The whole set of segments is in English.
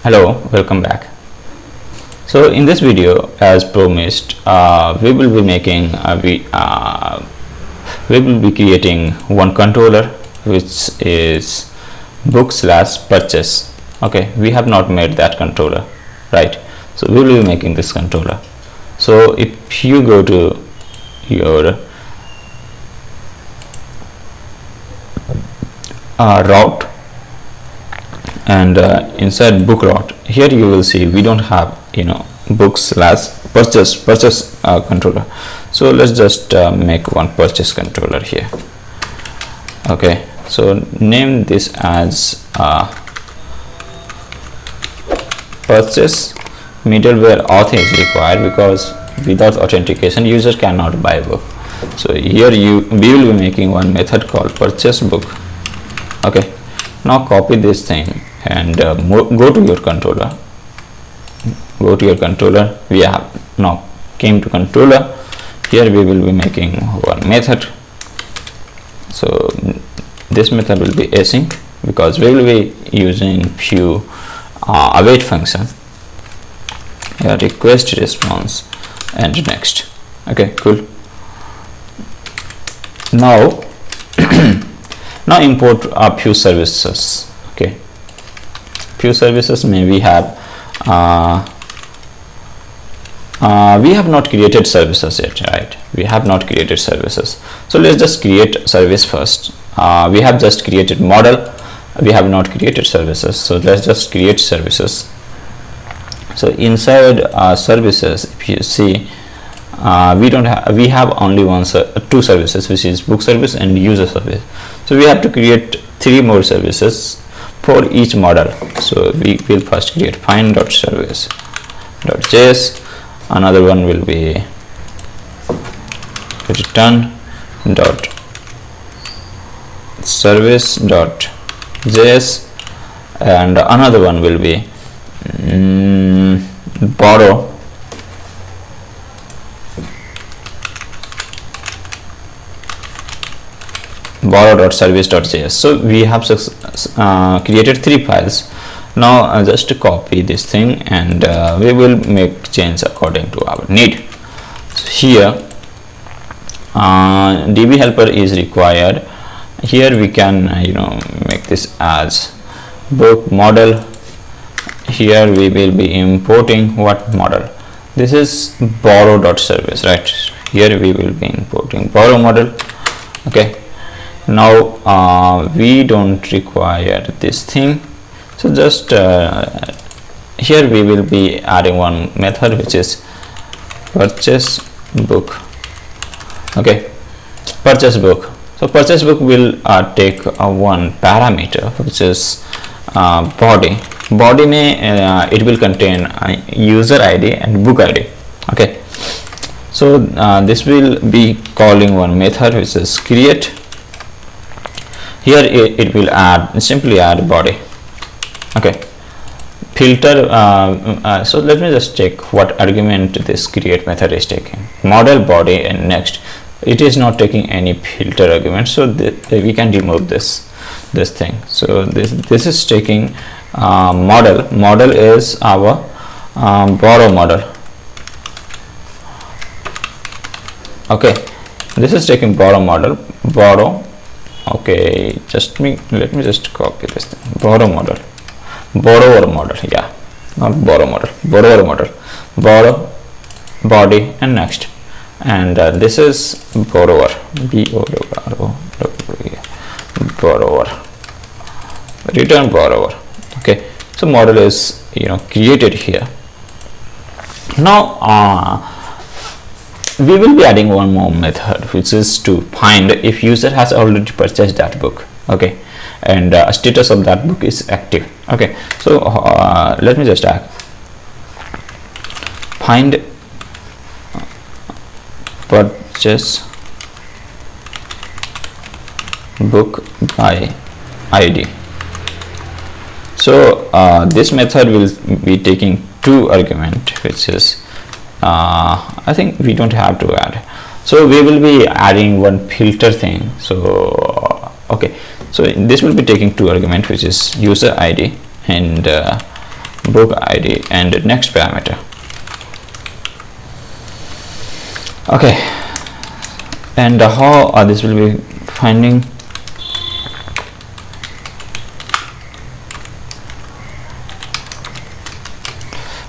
Hello, welcome back. So in this video, as promised, we will be making we will be creating one controller which is book/purchase. Okay, we have not made that controller, right? So we will be making this controller. So if you go to your route and inside book route, here you will see we don't have book/purchase controller. So let's just make one purchase controller here. Okay, so name this as purchase. Middleware auth is required because without authentication user cannot buy book. So here we will be making one method called purchase book. Okay, now copy this thing and go to your controller. We have now came to controller. Here we will be making one method. So this method will be async because we will be using few await function. Here request, response and next. Okay, cool. Now now import a few services. Okay, few services we have not created services yet, right? We have not created services. So let's just create service first. We have just created model. We have not created services. So let's just create services. So inside services, if you see, we have only two services, which is book service and user service. So we have to create 3 more services for each model. So we will first create find.service.js. Another one will be return.service.js, and another one will be borrow.service.js. So we have created 3 files. Now just to copy this thing and we will make change according to our need. So here DB helper is required. Here we can make this as book model. Here we will be importing what model? This is borrow.service, right? Here we will be importing borrow model. Okay, now we don't require this thing. So just here we will be adding one method which is purchase book. Okay, purchase book. So purchase book will take one parameter which is body. Body it will contain user ID and book ID. Okay, so this will be calling one method which is create. Here it will simply add body. Okay, filter. So let me just check what argument this create method is taking. Model, body and next. It is not taking any filter argument, so we can remove this thing. So this is taking model. Model is our borrow model. Okay, this is taking borrow model. Borrow. Okay, let me just copy this thing. Borrow model. Borrower model, yeah, not borrow model, borrower model. Borrow, body and next, and this is borrower, borrower, return borrower. Okay, so model is created here. Now we will be adding one more method which is to find if user has already purchased that book. Okay, and status of that book is active. Okay, so let me just add find purchase book by ID. So this method will be taking 2 argument, which is I think we don't have to add. So we will be adding one filter thing. So okay, So this will be taking two arguments, which is user ID and book ID and next parameter. Okay, and how this will be finding.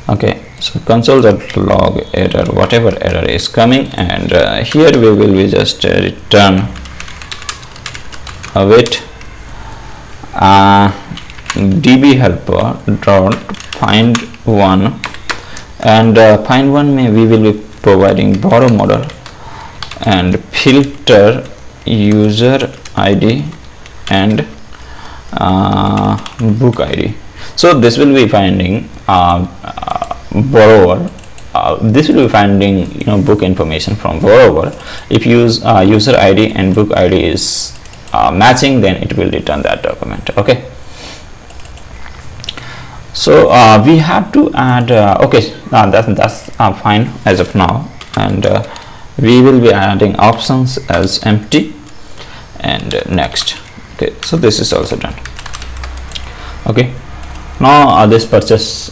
Okay, so console.log error, whatever error is coming, and here we will be just return await db helper dot find one, and find one we will be providing borrow model and filter user ID and book ID. So this will be finding borrower. This will be finding book information from borrower. If user ID and book ID is matching, then it will return that document. Okay. So we have to add. Okay, that's fine as of now, and we will be adding options as empty and next. Okay, so this is also done. Okay, now this purchase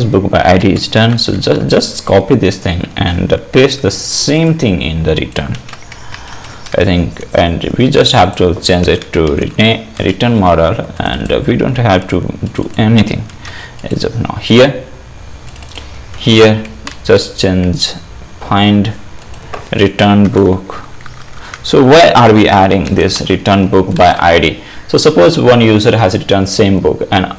book by ID is done. So just copy this thing and paste the same thing in the return, I think, and we just have to change it to return model, and we don't have to do anything as of now. Here just change find return book. So why are we adding this return book by ID? So suppose one user has returned same book, and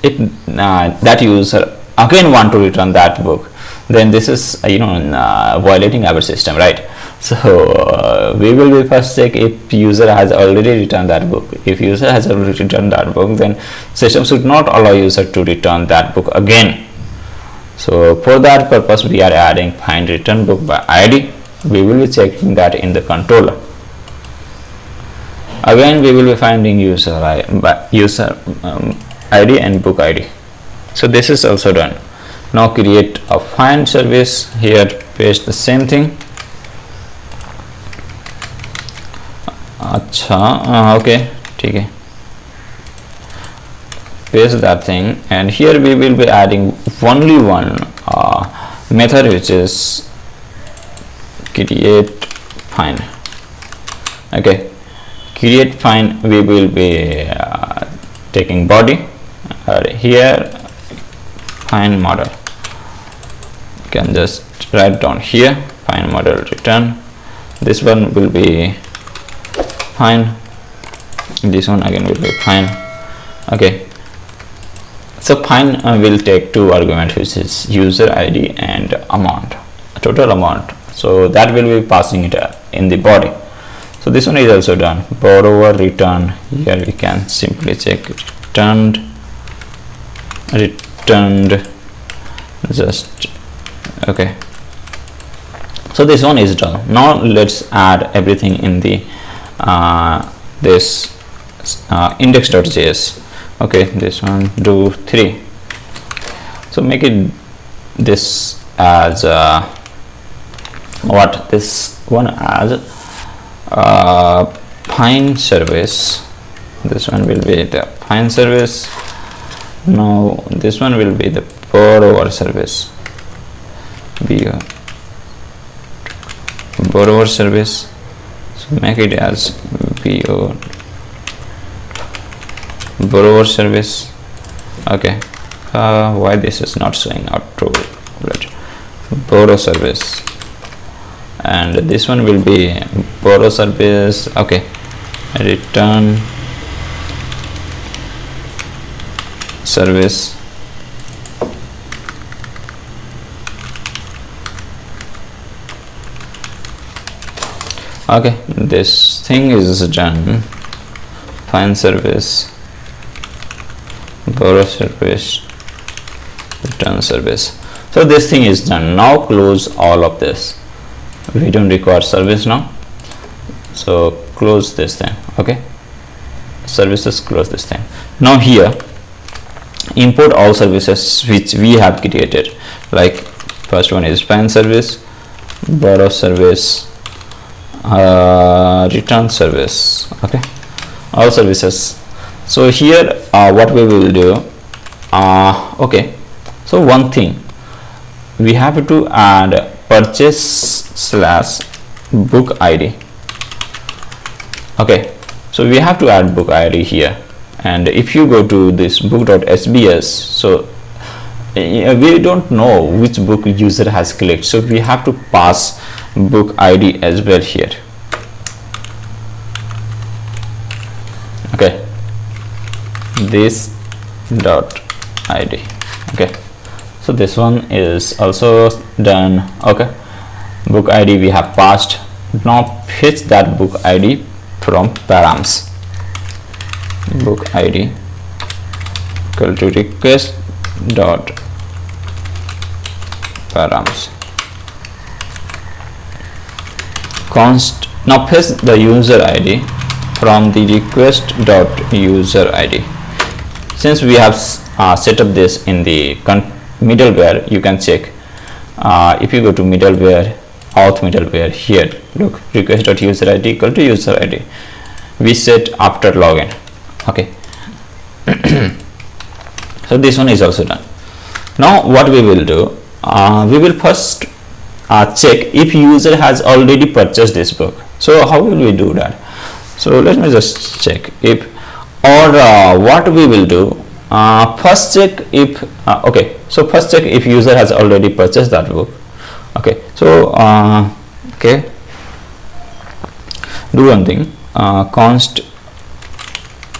if that user again want to return that book, then this is violating our system, right? So we will be first check if user has already returned that book. If user has already returned that book, then system should not allow user to return that book again. So for that purpose, we are adding find return book by ID. We will be checking that in the controller. Again, we will be finding user ID and book ID. So this is also done. Now create a find service. Here paste the same thing. Okay, okay. Paste that thing, and here we will be adding only one method, which is create find. Okay, create find, we will be taking body, here find model. You can just write down here find model return. This one will be fine, this one again will be fine. Okay, so fine will take two arguments, which is user ID and amount, total amount. So that will be passing it in the body. So this one is also done. Borrower return, here we can simply check returned just okay. So this one is done. Now let's add everything in the this index.js. Okay, this one do 3. So make it this as what this one as find service. This one will be the find service. Now this one will be the borrower service. Borrower service. So make it as borrower service. Okay, why this is not showing out true? Borrow service, and this one will be borrow service. Okay, return service. Okay, this thing is done. Find service, borrow service, return service. So this thing is done. Now close all of this. We don't require service now, so close this thing. Okay, services, close this thing. Now here import all services which we have created. Like first one is find service, borrow service, return service. Okay, all services. So here what we will do, okay, so one thing, we have to add purchase/book ID. Okay, so we have to add book ID here, and if you go to this book.sbs, so we don't know which book user has clicked, so we have to pass book ID as well here. Okay, this dot ID. Okay, so this one is also done. Okay, book ID we have passed. Now fetch that book ID from params. Book ID equal to request dot params const. Now paste the user ID from the request dot user ID. Since we have set up this in the middleware, you can check. If you go to middleware, auth middleware, here look, request dot user ID equal to user ID we set after login. Okay. So this one is also done. Now what we will do, we will first check if user has already purchased this book. So how will we do that? So let me just check if, or what we will do, first check if okay, so first check if user has already purchased that book. Okay, so okay, do one thing, const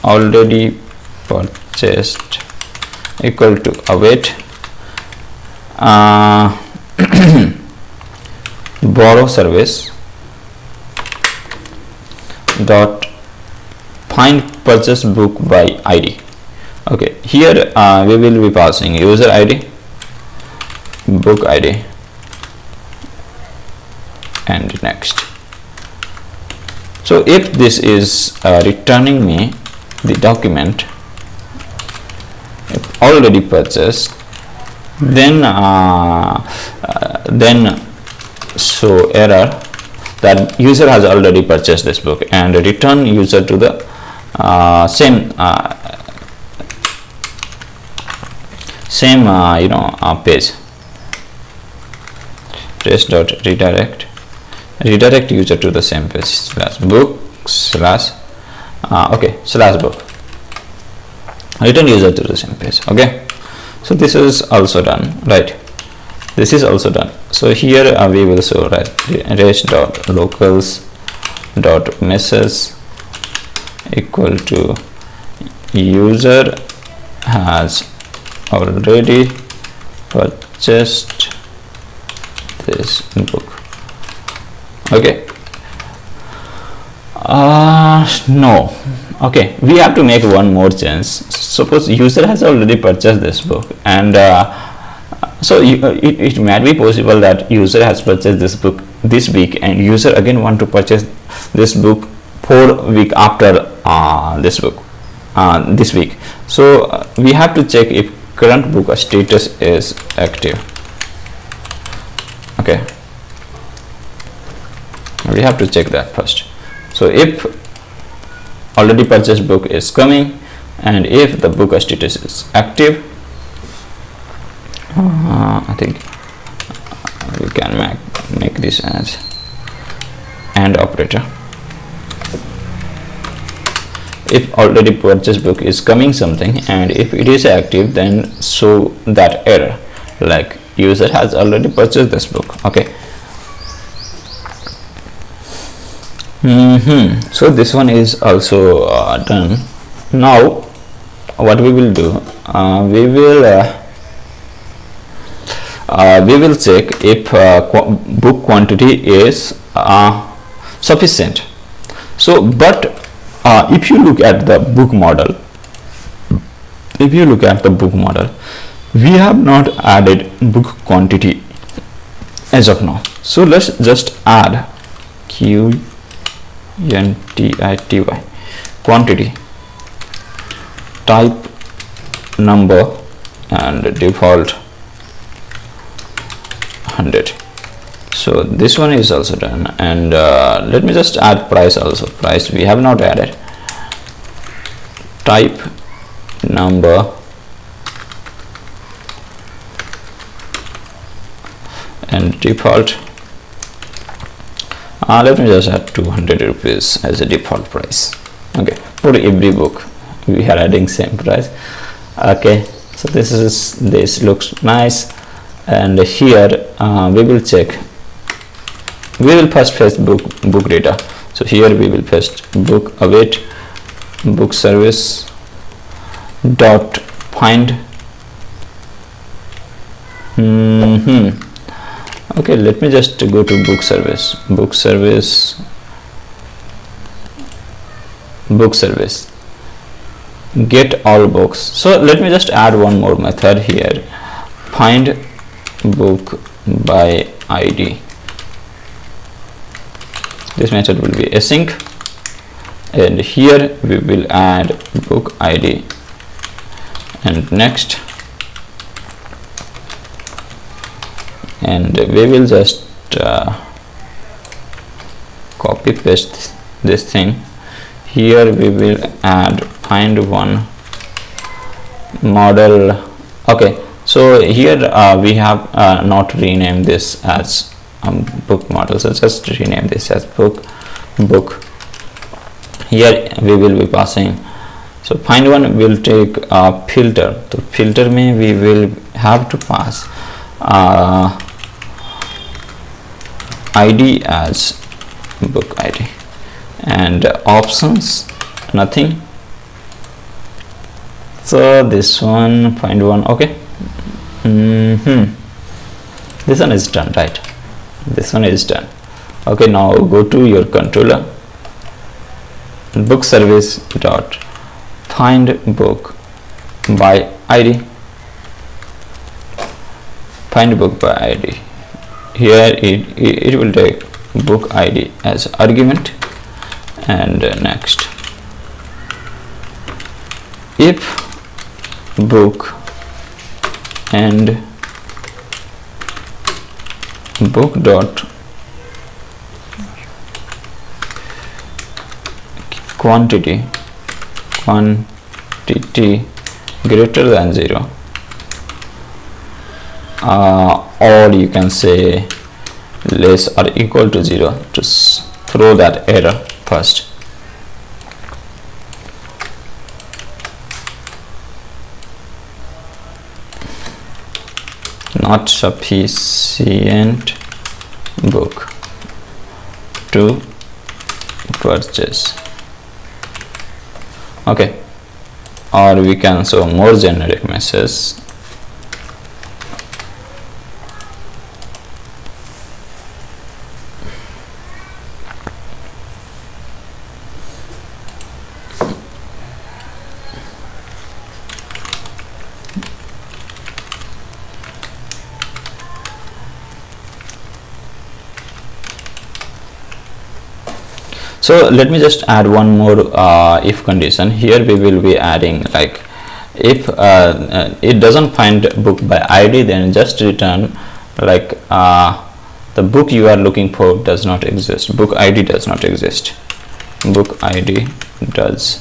already purchased equal to await borrow service dot find purchase book by ID. Okay, here we will be passing user ID, book ID, and next. So if this is returning me the document if already purchased, then show error that user has already purchased this book, and return user to the same page. Trace dot redirect user to the same page slash book slash okay slash book, return user to the same page. Okay, so this is also done, right? This is also done. So here we will show res dot locals dot message equal to user has already purchased this book. Okay, no, okay, we have to make one more change. Suppose user has already purchased this book, and so it might be possible that user has purchased this book this week, and user again want to purchase this book 4 weeks after this book this week. So we have to check if current book status is active. Okay, we have to check that first. So if already purchased book is coming, and if the book status is active, I think we can make this as AND operator. If already purchased book is coming something, and if it is active, then show that error like user has already purchased this book. Okay. So this one is also done. Now what we will do, we will check if book quantity is sufficient. So but if you look at the book model, we have not added book quantity as of now. So let's just add quantity, quantity, type number, and default 100. So this one is also done, and let me just add price also. Price we have not added. Type number and default. Let me just add 200 rupees as a default price. Okay, for every book we are adding same price. Okay, so this looks nice, and here we will check. We will first paste book data. So here we will paste book await book service dot find. Okay, let me just go to book service get all books. So let me just add one more method here, find book by ID. This method will be async, and here we will add book ID, and next, and we will just copy paste this thing. Here we will add find one model. Okay, so here we have not renamed this as book model, so just rename this as book. Here we will be passing, so find one will take a filter. So filter में we will have to pass ID as book ID, and options nothing. So this one find one. Okay, this one is done, right? This one is done. Okay, now go to your controller, book service dot find book by ID. Find book by ID. Here it will take book ID as argument, and next, if book and book dot quantity greater than 0, or you can say less or equal to 0, to throw that error first. Not sufficient book to purchase. Okay, or we can show more generic message. So let me just add one more if condition. Here we will be adding, like, if it doesn't find book by ID, then just return like the book you are looking for does not exist, book ID does not exist, book ID does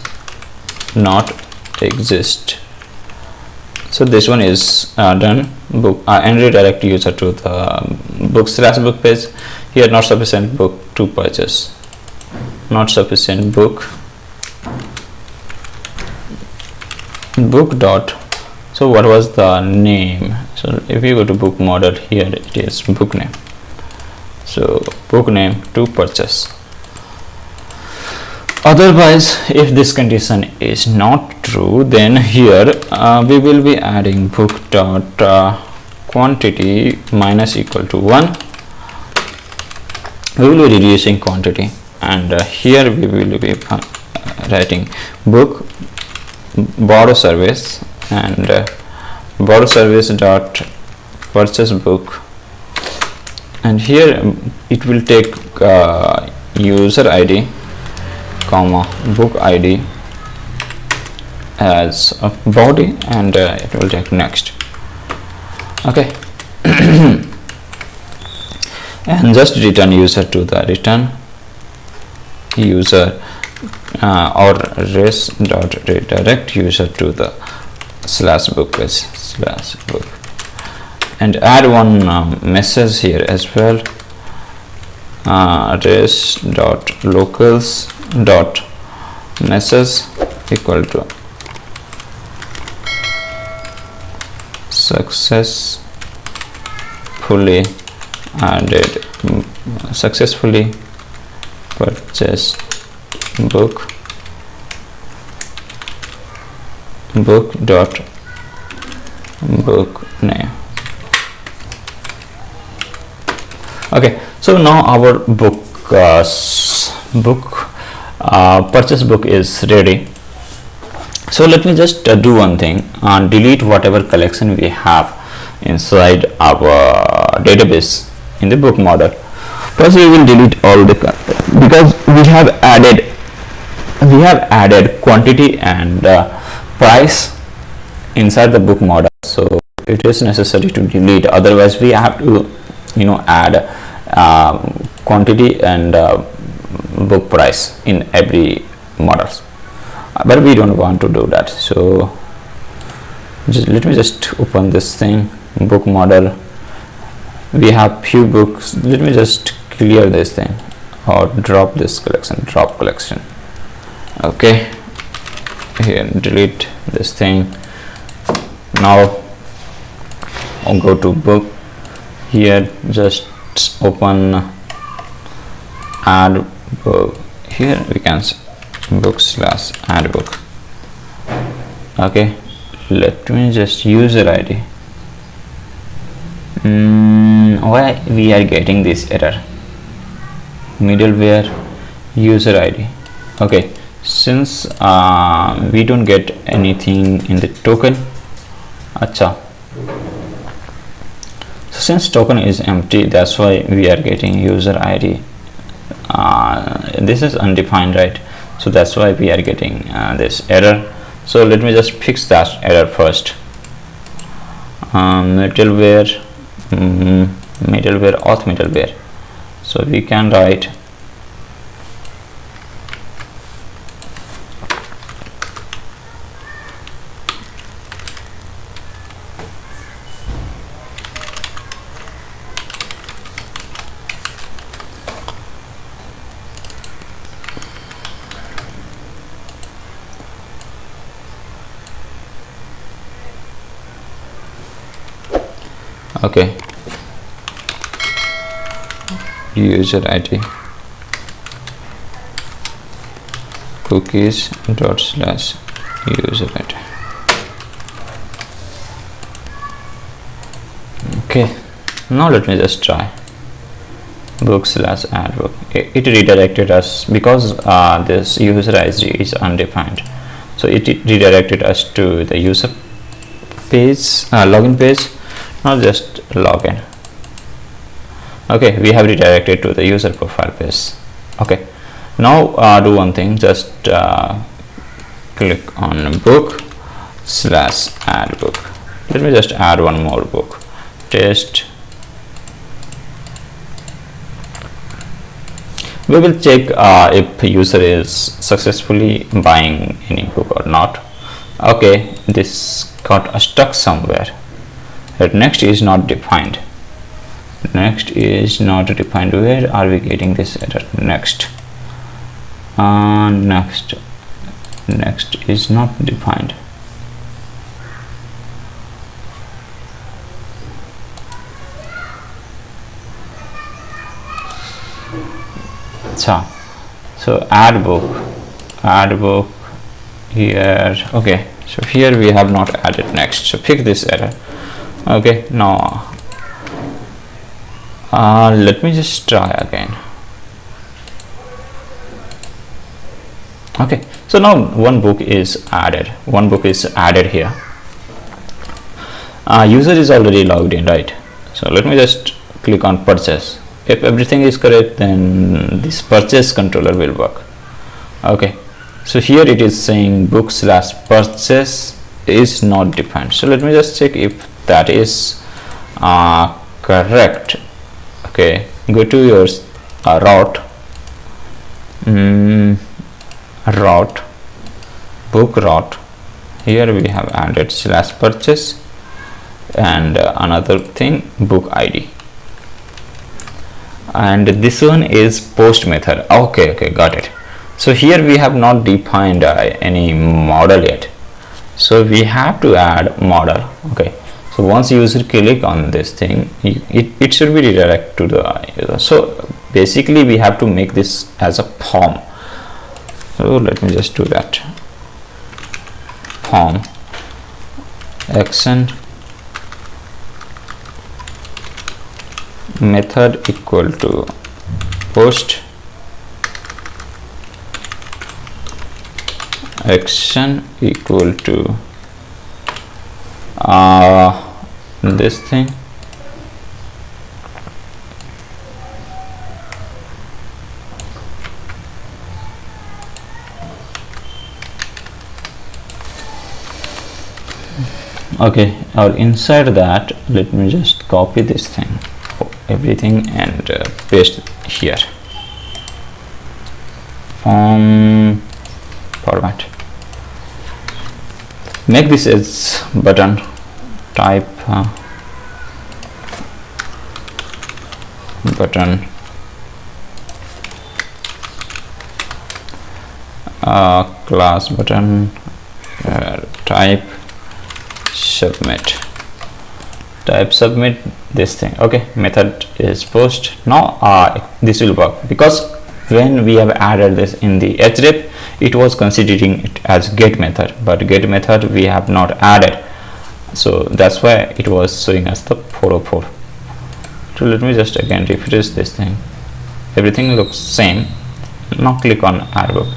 not exist. So this one is done. Book and redirect user to the book/book page. Here, not sufficient book to purchase, not sufficient book dot. So what was the name? So if you go to book model, here it is book name. So book name to purchase. Otherwise, if this condition is not true, then here we will be adding book dot quantity minus equal to 1. We will be reducing quantity, and here we will be writing book borrow service, and borrow service dot purchase book, and here it will take user ID comma book ID as a body, and it will take next. Okay. and just return user to the return user or res dot redirect user to the /book page /book, and add one message here as well. Res dot locals dot message equal to successfully purchased book dot book name. Okay, so now our purchase book is ready. So let me just do one thing and delete whatever collection we have inside our database in the book model. First we will delete all the because we have added quantity and price inside the book model, so it is necessary to delete, otherwise we have to add quantity and book price in every models, but we don't want to do that. So let me just open this thing, book model. We have few books. Let me just clear this thing or drop this collection, drop collection. Okay, here delete this thing. Now I'll go to book. Here just open add book. Here we can book / add book. Okay, let me just user ID. Why we are getting this error? Middleware user ID. Okay, since we don't get anything in the token. Acha. So since token is empty, that's why we are getting user ID. This is undefined, right? So that's why we are getting this error. So let me just fix that error first. Middleware auth middleware. So we can write okay, user ID cookies dot / user ID. Okay, now let me just try book / add book. It redirected us because this user ID is undefined, so it redirected us to the user page, login page. Now just login. Okay, we have redirected to the user profile page. Okay, now do one thing, just click on book / add book. Let me just add one more book, test. We will check if user is successfully buying any book or not. Okay, this got stuck somewhere. But next is not defined. Next is not defined. Where are we getting this error? Next is not defined. So add book here. Okay, so here we have not added next, so fix this error. Okay, now let me just try again. Okay, so now one book is added here. User is already logged in, right? So let me just click on purchase. If everything is correct, then this purchase controller will work. Okay, so here it is saying book / purchase is not defined. So let me just check if that is correct. Okay, go to your route, route, book route. Here we have added /purchase and another thing, book ID, and this one is post method. Okay, got it. So here we have not defined any model yet, so we have to add model. Okay, so once user click on this thing, it should be redirected to the user. So basically we have to make this as a form. So let me just do that. Form action method equal to post action equal to this thing, okay. Or inside that, let me just copy this thing, everything, and paste here. Format, make this as button type, button class button, type submit, type submit this thing. Okay, method is post. Now this will work, because when we have added this in the href, it was considering it as get method, but get method we have not added, so that's why it was showing us the 404. So let me just again refresh this thing. Everything looks same. Now click on add book.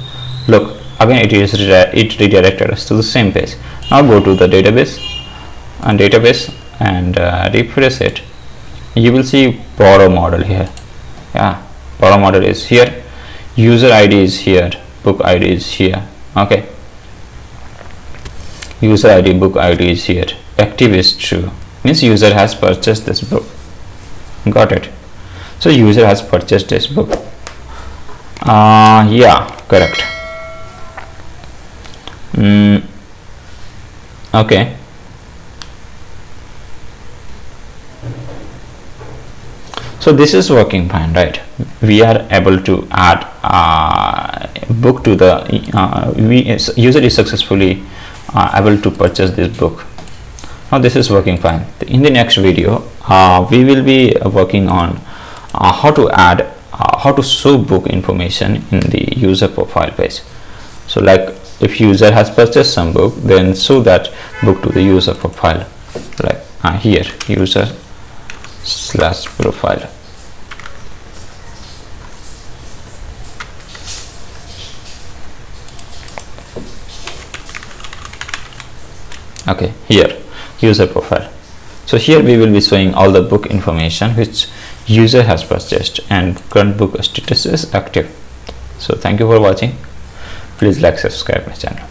Look, again it redirected us to the same page. Now go to the database and refresh it. You will see borrow model here. Yeah, borrow model is here, user ID is here, book ID is here. Okay, user ID, book ID is here, active is true, means user has purchased this book. Got it. So user has purchased this book. Yeah, correct. Okay, so this is working fine, right? We are able to add book to the user is successfully able to purchase this book. Now this is working fine. In the next video we will be working on how to add how to show book information in the user profile page. So like if user has purchased some book, then show that book to the user profile, like here user / profile. Okay, here user profile. So here we will be showing all the book information which user has purchased, and current book status is active. So thank you for watching. Please like, subscribe my channel.